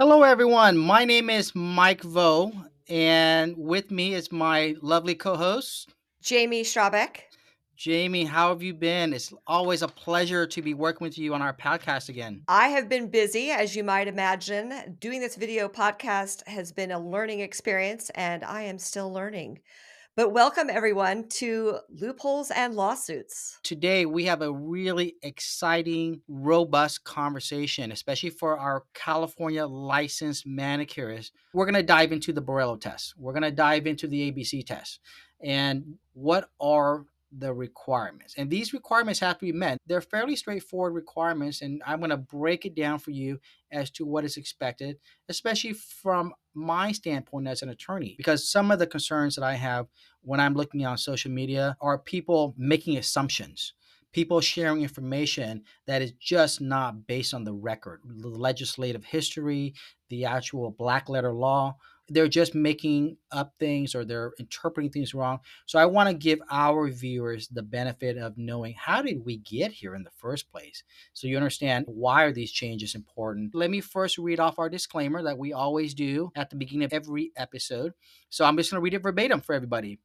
Hello, everyone. My name is Mike Vo, and with me is my lovely co host, Jamie Strabeck. Jamie. How have you been? It's always a pleasure to be working with you on our podcast again. I have been busy, as you might imagine. Doing this video podcast has been a learning experience, and I am still learning. But welcome, everyone, to Loopholes and Lawsuits. Today, we have a really exciting, robust conversation, especially for our California licensed manicurists. We're going to dive into the Borello test, we're going to dive into the ABC test, and what are the requirements. And these requirements have to be met. They're fairly straightforward requirements, and I'm going to break it down for you as to what is expected, especially from my standpoint as an attorney, because some of the concerns that I have when I'm looking on social media are people making assumptions, people sharing information that is just not based on the record, the legislative history, the actual black letter law. They're just making up things or they're interpreting things wrong. So I want to give our viewers the benefit of knowing how did we get here in the first place? So you understand why are these changes important. Let me first read off our disclaimer that we always do at the beginning of every episode. So I'm just going to read it verbatim for everybody.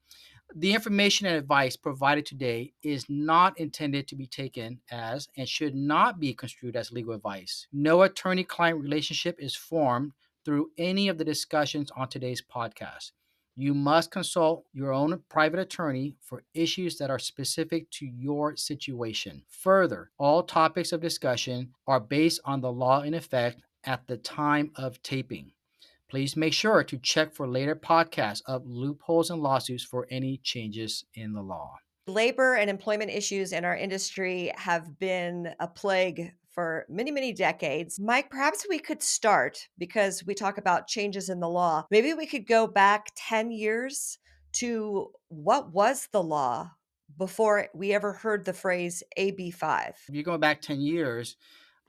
The information and advice provided today is not intended to be taken as and should not be construed as legal advice. No attorney client relationship is formed through any of the discussions on today's podcast. You must consult your own private attorney for issues that are specific to your situation. Further, all topics of discussion are based on the law in effect at the time of taping. Please make sure to check for later podcasts of loopholes and lawsuits for any changes in the law. Labor and employment issues in our industry have been a plague for many, many decades. Mike, perhaps we could start because we talk about changes in the law. Maybe we could go back 10 years to what was the law before we ever heard the phrase AB5. If you go back 10 years,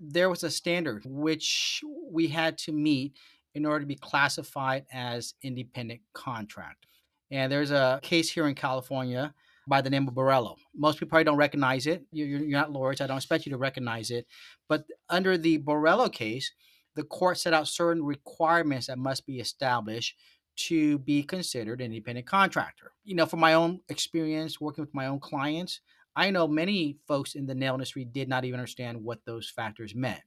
there was a standard which we had to meet in order to be classified as independent contract. And there's a case here in California by the name of Borello. Most people probably don't recognize it. You're not lawyers. I don't expect you to recognize it. But under the Borello case, the court set out certain requirements that must be established to be considered an independent contractor. From my own experience working with my own clients, I know many folks in the nail industry did not even understand what those factors meant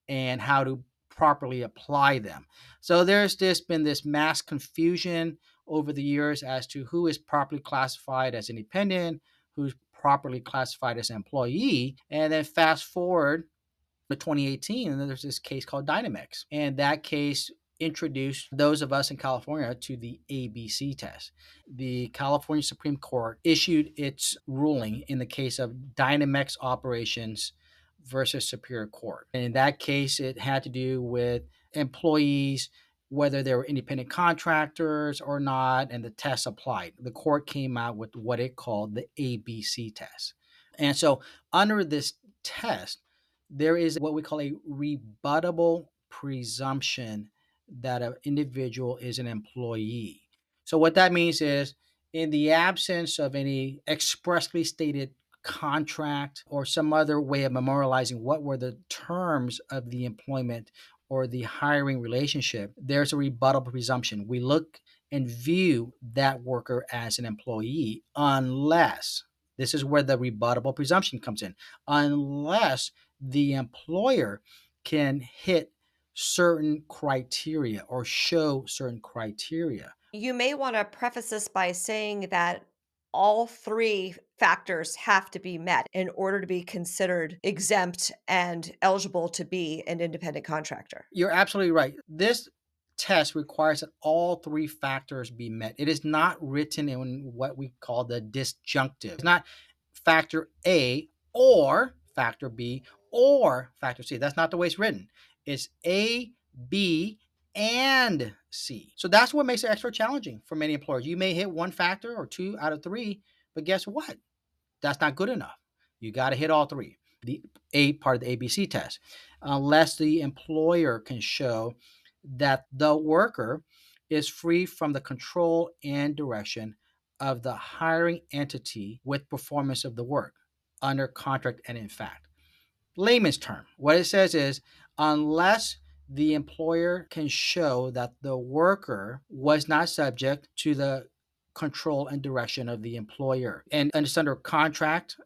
and how to properly apply them. So there's been this mass confusion over the years as to who is properly classified as independent, who's properly classified as an employee. And then fast forward to 2018, and then there's this case called Dynamex. And that case introduced those of us in California to the ABC test. The California Supreme Court issued its ruling in the case of Dynamex operations versus Superior Court. And in that case, it had to do with employees, whether they were independent contractors or not, and the test applied. The court came out with what it called the ABC test. And so, under this test, there is what we call a rebuttable presumption that an individual is an employee. So, what that means is, in the absence of any expressly stated contract or some other way of memorializing what were the terms of the employment or the hiring relationship, there's a rebuttable presumption. We look and view that worker as an employee unless, this is where the rebuttable presumption comes in, unless the employer can hit certain criteria or show certain criteria. You may want to preface this by saying that all three factors have to be met in order to be considered exempt and eligible to be an independent contractor. You're absolutely right. This test requires that all three factors be met. It is not written in what we call the disjunctive. It's not factor A or factor B or factor C. That's not the way it's written. It's A, B, and C. So that's what makes it extra challenging for many employers. You may hit one factor or two out of three, but guess what? That's not good enough. You got to hit all three. The A part of the ABC test, unless the employer can show that the worker is free from the control and direction of the hiring entity with performance of the work under contract and in fact. Layman's term, what it says is unless the employer can show that the worker was not subject to the control and direction of the employer. And it's under contract.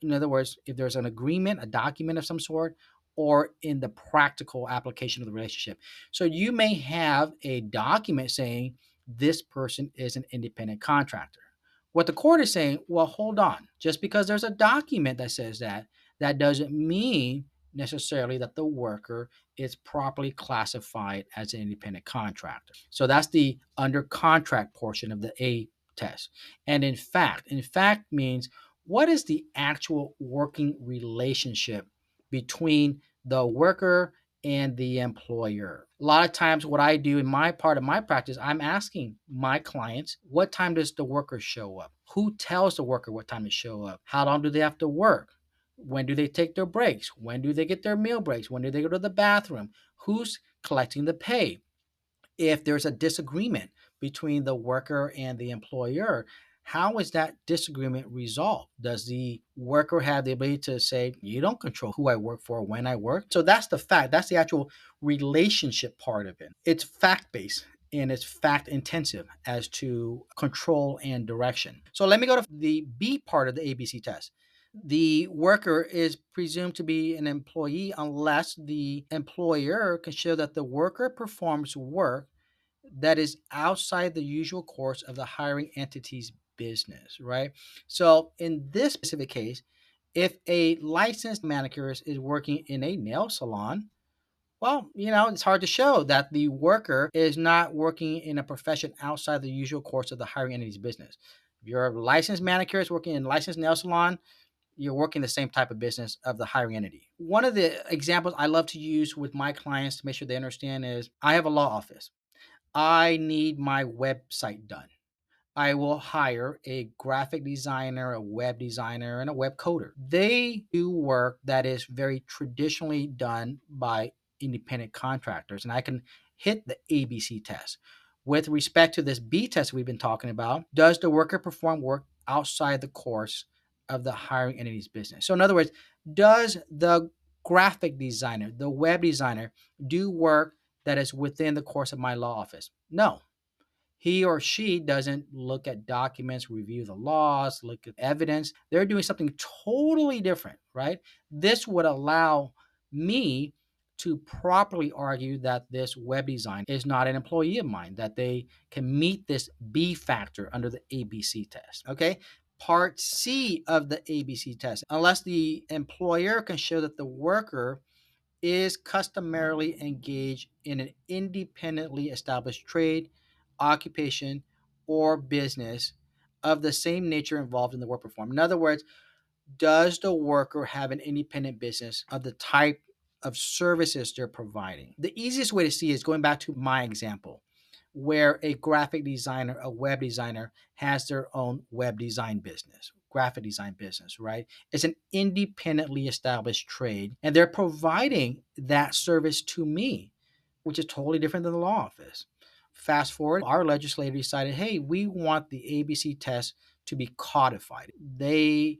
In other words, if there's an agreement, a document of some sort, or in the practical application of the relationship. So you may have a document saying this person is an independent contractor. What the court is saying, well, hold on. Just because there's a document that says that, that doesn't mean necessarily that the worker is properly classified as an independent contractor. So that's the under contract portion of the A test. And in fact means what is the actual working relationship between the worker and the employer. A lot of times, what I do in my part of my practice, I'm asking my clients, what time does the worker show up? Who tells the worker what time to show up? How long do they have to work? When do they take their breaks? When do they get their meal breaks? When do they go to the bathroom? Who's collecting the pay? If there's a disagreement between the worker and the employer, how is that disagreement resolved? Does the worker have the ability to say, you don't control who I work for, when I work? So that's the fact. That's the actual relationship part of it. It's fact based and it's fact intensive as to control and direction. So let me go to the B part of the ABC test. The worker is presumed to be an employee unless the employer can show that the worker performs work that is outside the usual course of the hiring entity's business, right? So in this specific case, if a licensed manicurist is working in a nail salon, well, it's hard to show that the worker is not working in a profession outside the usual course of the hiring entity's business. If you're a licensed manicurist working in a licensed nail salon, you're working the same type of business of the hiring entity. One of the examples I love to use with my clients to make sure they understand is I have a law office. I need my website done. I will hire a graphic designer, a web designer, and a web coder. They do work that is very traditionally done by independent contractors, and I can hit the ABC test. With respect to this B test we've been talking about, does the worker perform work outside the course of the hiring entity's business? So, in other words, does the graphic designer, the web designer, do work that is within the course of my law office? No, he or she doesn't look at documents, review the laws, look at evidence. They're doing something totally different, right? This would allow me to properly argue that this web design is not an employee of mine, that they can meet this B factor under the ABC test. Okay. Part C of the ABC test, unless the employer can show that the worker is customarily engaged in an independently established trade, occupation, or business of the same nature involved in the work performed. In other words, does the worker have an independent business of the type of services they're providing? The easiest way to see is going back to my example, where a graphic designer, a web designer, has their own web design business, graphic design business, right? It's an independently established trade, and they're providing that service to me, which is totally different than the law office. Fast forward, our legislator decided, hey, we want the ABC test to be codified. They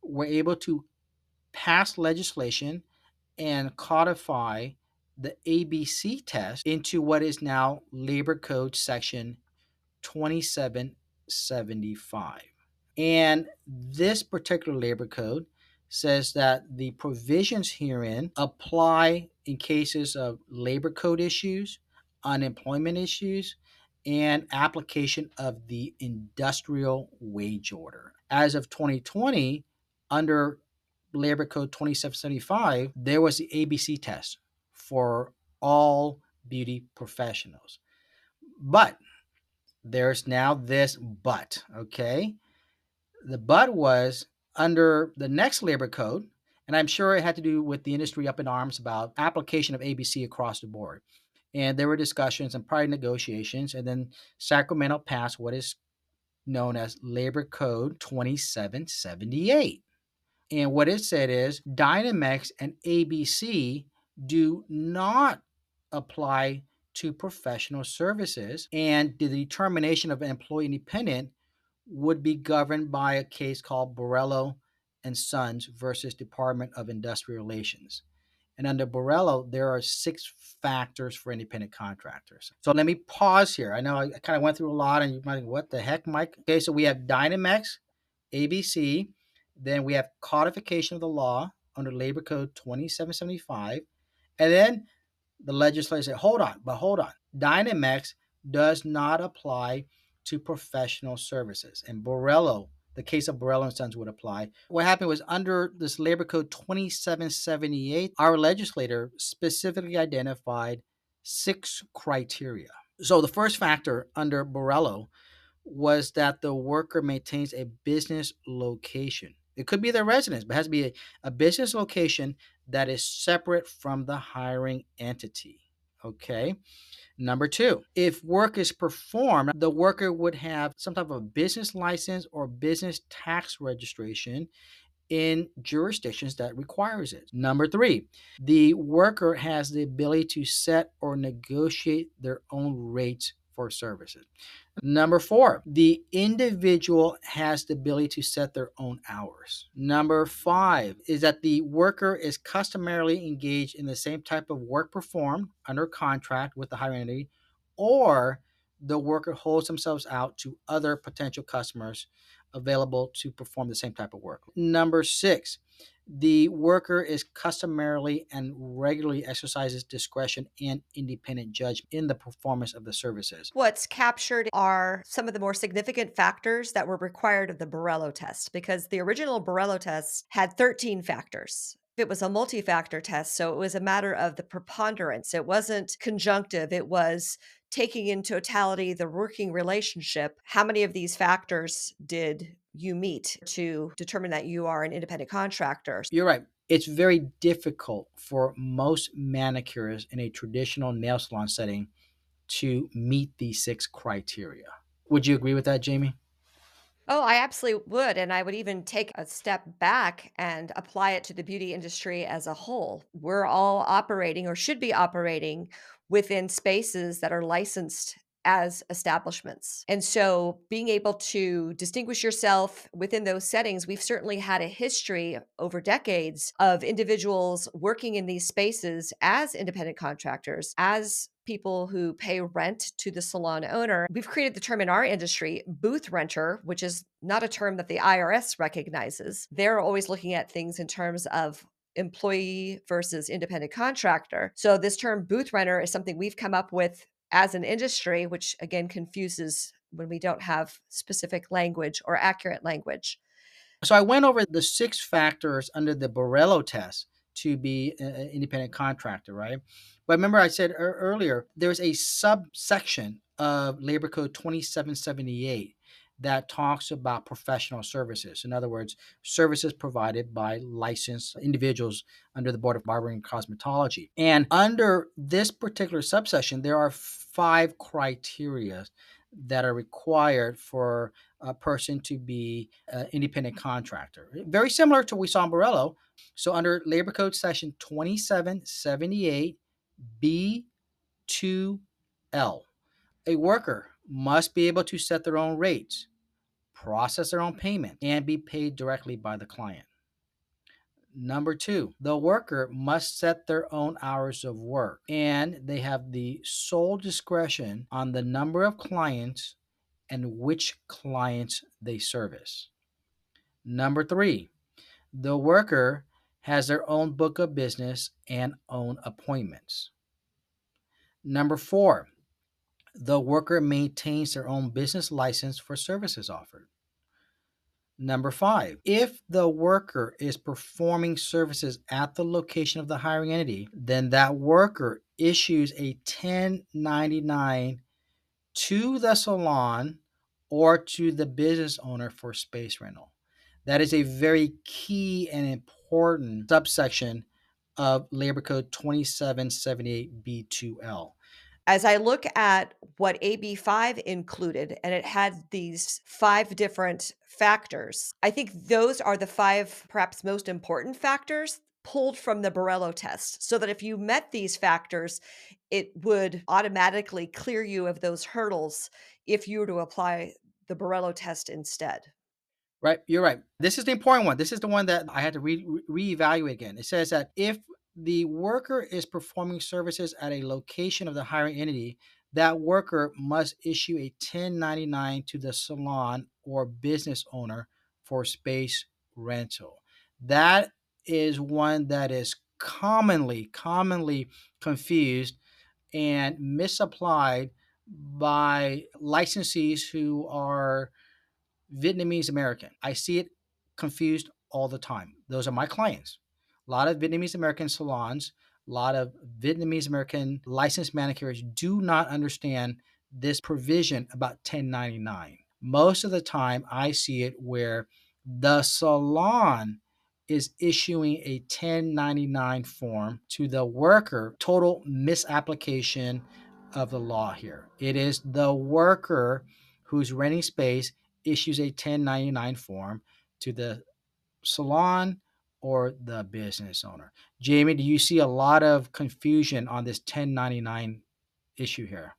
were able to pass legislation and codify the ABC test into what is now Labor Code Section 2775. And this particular labor code says that the provisions herein apply in cases of labor code issues, unemployment issues, and application of the industrial wage order. As of 2020, under Labor Code 2775, there was the ABC test for all beauty professionals. But there's now this but, okay? The but was under the next labor code, and I'm sure it had to do with the industry up in arms about application of ABC across the board. And there were discussions and probably negotiations, and then Sacramento passed what is known as Labor Code 2778. And what it said is Dynamex and ABC do not apply to professional services, and the determination of employee independent would be governed by a case called Borello and Sons versus Department of Industrial Relations. And under Borello, there are 6 factors for independent contractors. So let me pause here. I know I kind of went through a lot, and you might think, what the heck, Mike? Okay, so we have Dynamex, ABC, then we have codification of the law under Labor Code 2775, and then the legislature said, hold on. Dynamex does not apply to professional services. And Borello, the case of Borello and Sons would apply. What happened was under this Labor Code 2778, our legislator specifically identified 6 criteria. So the first factor under Borello was that the worker maintains a business location. It could be their residence, but it has to be a business location that is separate from the hiring entity. Okay. Number two, if work is performed, the worker would have some type of business license or business tax registration in jurisdictions that requires it. Number three, the worker has the ability to set or negotiate their own rates for services. Number four, the individual has the ability to set their own hours. Number five is that the worker is customarily engaged in the same type of work performed under contract with the hiring entity, or the worker holds themselves out to other potential customers available to perform the same type of work. Number six, the worker is customarily and regularly exercises discretion and independent judgment in the performance of the services. What's captured are some of the more significant factors that were required of the Borello test because the original Borello test had 13 factors. It was a multi factor test, so it was a matter of the preponderance. It wasn't conjunctive, it was taking in totality the working relationship. How many of these factors did you meet to determine that you are an independent contractor? You're right. It's very difficult for most manicurists in a traditional nail salon setting to meet these 6 criteria. Would you agree with that, Jamie? Oh, I absolutely would. And I would even take a step back and apply it to the beauty industry as a whole. We're all operating or should be operating within spaces that are licensed as establishments. And so being able to distinguish yourself within those settings, we've certainly had a history over decades of individuals working in these spaces as independent contractors, as people who pay rent to the salon owner. We've created the term in our industry, booth renter, which is not a term that the IRS recognizes. They're always looking at things in terms of employee versus independent contractor. So this term booth renter is something we've come up with as an industry, which again confuses when we don't have specific language or accurate language. So I went over the 6 factors under the Borello test to be an independent contractor, right? But remember, I said earlier, there's a subsection of Labor Code 2778 that talks about professional services. In other words, services provided by licensed individuals under the Board of Barbering and Cosmetology. And under this particular subsection, there are 5 criteria that are required for a person to be an independent contractor. Very similar to what we saw in Borello. So under Labor Code Section 2778 B2L, a worker must be able to set their own rates, process their own payment, and be paid directly by the client. Number two, the worker must set their own hours of work and they have the sole discretion on the number of clients and which clients they service. Number three, the worker has their own book of business and own appointments. Number four, the worker maintains their own business license for services offered. Number five, if the worker is performing services at the location of the hiring entity, then that worker issues a 1099 to the salon or to the business owner for space rental. That is a very key and important subsection of Labor Code 2778B2L. As I look at what AB5 included, and it had these 5 different factors, I think those are the 5 perhaps most important factors pulled from the Borello test. So that if you met these factors, it would automatically clear you of those hurdles if you were to apply the Borello test instead. Right, you're right. This is the important one. This is the one that I had to reevaluate again. It says that if the worker is performing services at a location of the hiring entity, that worker must issue a 1099 to the salon or business owner for space rental. That is one that is commonly confused and misapplied by licensees who are Vietnamese American. I see it confused all the time. Those are my clients. A lot of Vietnamese American salons, a lot of Vietnamese American licensed manicurists do not understand this provision about 1099. Most of the time, I see it where the salon is issuing a 1099 form to the worker. Total misapplication of the law here. It is the worker who's renting space issues a 1099 form to the salon or the business owner. Jamie, do you see a lot of confusion on this 1099 issue here?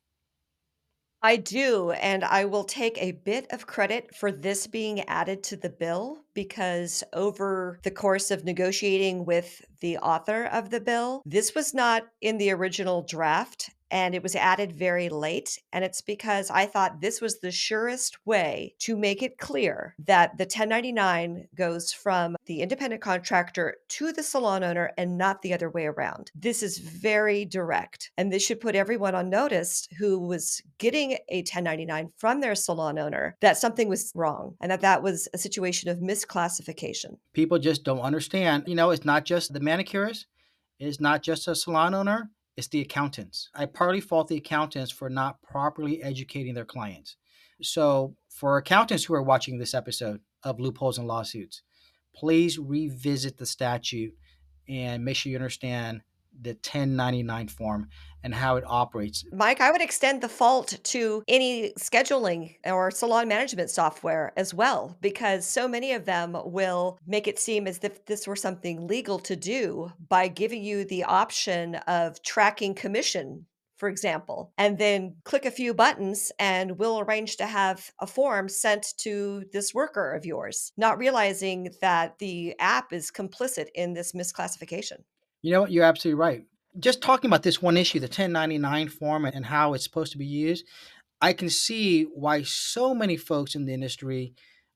I do, and I will take a bit of credit for this being added to the bill because over the course of negotiating with the author of the bill, this was not in the original draft and it was added very late. And it's because I thought this was the surest way to make it clear that the 1099 goes from the independent contractor to the salon owner and not the other way around. This is very direct, and this should put everyone on notice who was getting a 1099 from their salon owner that something was wrong and that that was a situation of misclassification. People just don't understand. It's not just the manicurist, it's not just a salon owner, it's the accountants. I partly fault the accountants for not properly educating their clients. So, for accountants who are watching this episode of Loopholes and Lawsuits, please revisit the statute and make sure you understand the 1099 form and how it operates. Mike, I would extend the fault to any scheduling or salon management software as well, because so many of them will make it seem as if this were something legal to do by giving you the option of tracking commission, for example, and then click a few buttons and we'll arrange to have a form sent to this worker of yours, not realizing that the app is complicit in this misclassification. You know what? You're absolutely right. Just talking about this one issue, the 1099 form and how it's supposed to be used, I can see why so many folks in the industry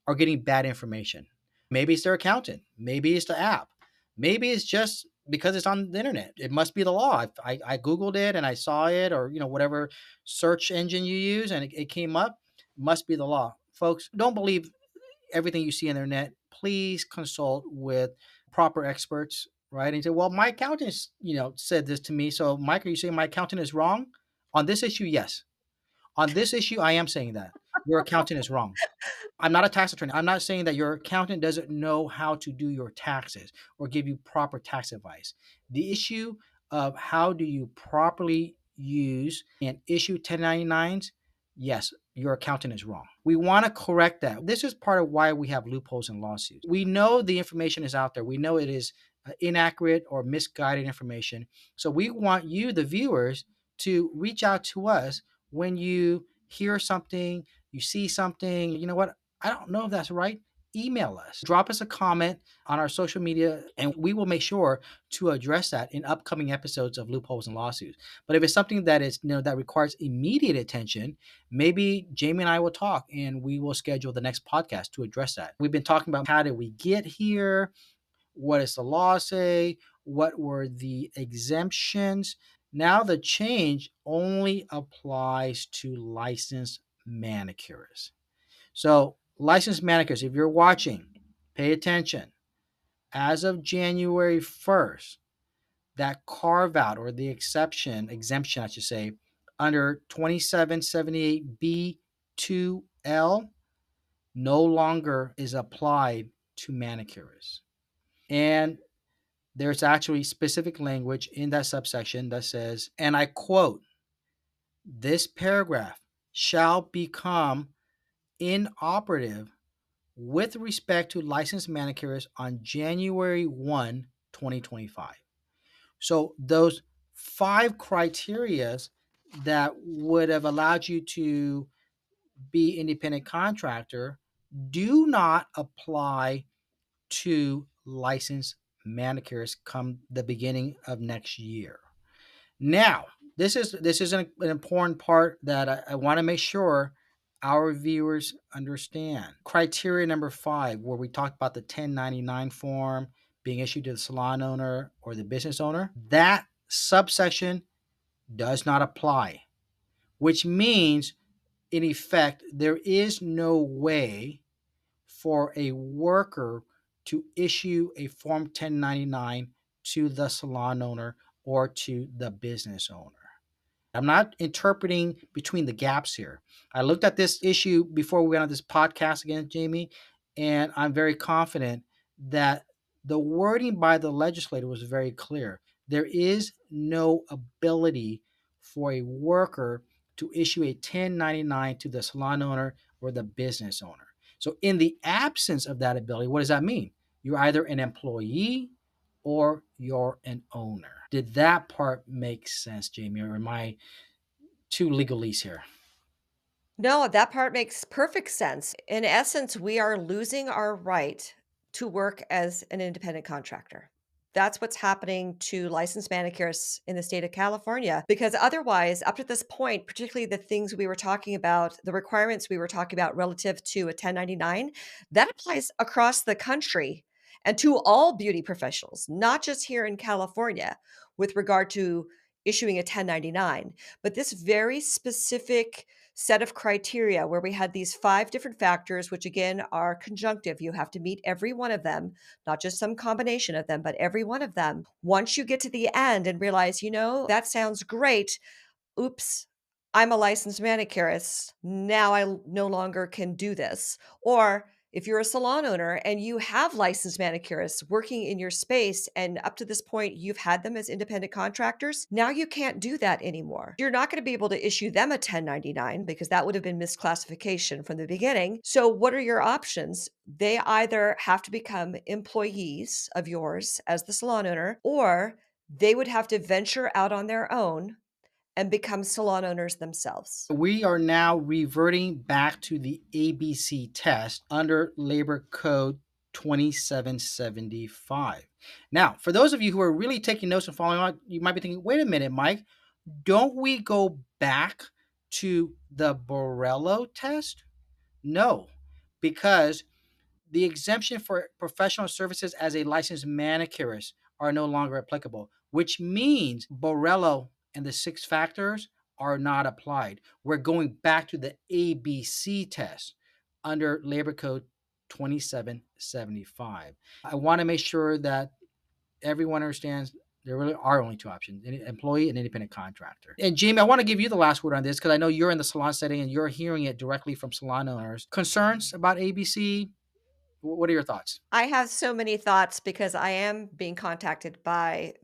are getting bad information. Maybe it's their accountant. Maybe it's the app. Maybe it's just because it's on the internet. It must be the law. I Googled it and I saw it, or whatever search engine you use, and it came up. Must be the law. Folks, don't believe everything you see on the internet. Please consult with proper experts, right? And you say, well, my accountant, said this to me. So, Mike, are you saying my accountant is wrong on this issue? Yes. On this issue, I am saying that your accountant is wrong. I'm not a tax attorney. I'm not saying that your accountant doesn't know how to do your taxes or give you proper tax advice. The issue of how do you properly use and issue 1099s, yes, your accountant is wrong. We want to correct that. This is part of why we have loopholes in lawsuits. We know the information is out there. We know it is inaccurate or misguided information. So we want you, the viewers, to reach out to us when you hear something, you see something, you know what? I don't know if that's right. Email us, drop us a comment on our social media, and we will make sure to address that in upcoming episodes of Loopholes and Lawsuits. But if it's something that is, that requires immediate attention, maybe Jamie and I will talk and we will schedule the next podcast to address that. We've been talking about how did we get here? What does the law say? What were the exemptions? Now the change only applies to licensed manicurists. So, licensed manicurists, if you're watching, pay attention. As of January 1st, that carve out or the exemption, I should say, under 2778B2L no longer is applied to manicurists. And there's actually specific language in that subsection that says, and I quote, this paragraph shall become inoperative with respect to licensed manicurists on January 1, 2025. So those 5 criteria that would have allowed you to be independent contractor do not apply to licensed manicurists come the beginning of next year. Now, this is an important part that I want to make sure our viewers understand. Criteria number 5, where we talked about the 1099 form being issued to the salon owner or the business owner, that subsection does not apply, which means, in effect, there is no way for a worker to issue a Form 1099 to the salon owner or to the business owner. I'm not interpreting between the gaps here. I looked at this issue before we went on this podcast again, Jamie, and I'm very confident that the wording by the legislator was very clear. There is no ability for a worker to issue a 1099 to the salon owner or the business owner. So, in the absence of that ability, what does that mean? You're either an employee or you're an owner. Did that part make sense, Jamie, or am I too legalese here? No, that part makes perfect sense. In essence, we are losing our right to work as an independent contractor. That's what's happening to licensed manicurists in the state of California. Because otherwise, up to this point, particularly the things we were talking about, the requirements we were talking about relative to a 1099, that applies across the country and to all beauty professionals, not just here in California with regard to issuing a 1099. But this very specific set of criteria where we had these 5 different factors, which again are conjunctive. You have to meet every one of them, not just some combination of them, but every one of them. Once you get to the end and realize, that sounds great. Oops, I'm a licensed manicurist. Now I no longer can do this. Or if you're a salon owner and you have licensed manicurists working in your space, and up to this point, you've had them as independent contractors, now you can't do that anymore. You're not going to be able to issue them a 1099 because that would have been misclassification from the beginning. So, what are your options? They either have to become employees of yours as the salon owner, or they would have to venture out on their own and become salon owners themselves. We are now reverting back to the ABC test under Labor Code 2775. Now, for those of you who are really taking notes and following on, you might be thinking, wait a minute, Mike, don't we go back to the Borello test? No, because the exemption for professional services as a licensed manicurist are no longer applicable, which means Borello and the 6 factors are not applied. We're going back to the ABC test under Labor Code 2775. I want to make sure that everyone understands there really are only 2 options: an employee and independent contractor. And Jamie, I want to give you the last word on this because I know you're in the salon setting and you're hearing it directly from salon owners. Concerns about ABC? What are your thoughts? I have so many thoughts because I am being contacted by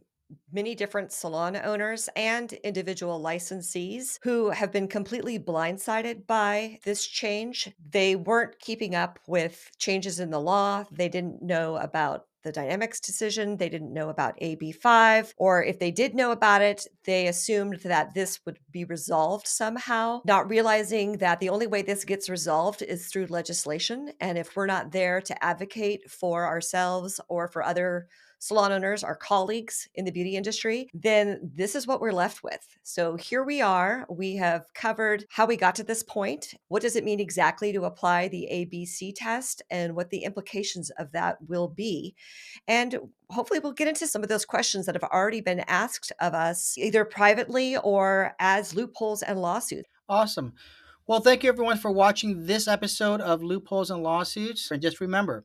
many different salon owners and individual licensees who have been completely blindsided by this change. They weren't keeping up with changes in the law. They didn't know about the Dynamics decision. They didn't know about AB5, or if they did know about it, they assumed that this would be resolved somehow, not realizing that the only way this gets resolved is through legislation. And if we're not there to advocate for ourselves or for other salon owners, our colleagues in the beauty industry, then this is what we're left with. So here we are. We have covered how we got to this point. What does it mean exactly to apply the ABC test and what the implications of that will be? And hopefully we'll get into some of those questions that have already been asked of us, either privately or as loopholes and lawsuits. Awesome. Well, thank you everyone for watching this episode of Loopholes and Lawsuits. And just remember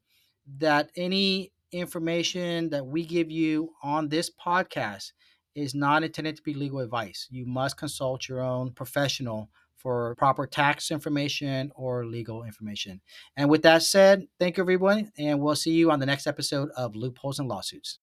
that any information that we give you on this podcast is not intended to be legal advice. You must consult your own professional for proper tax information or legal information. And with that said, thank you everyone, and we'll see you on the next episode of Loopholes and Lawsuits.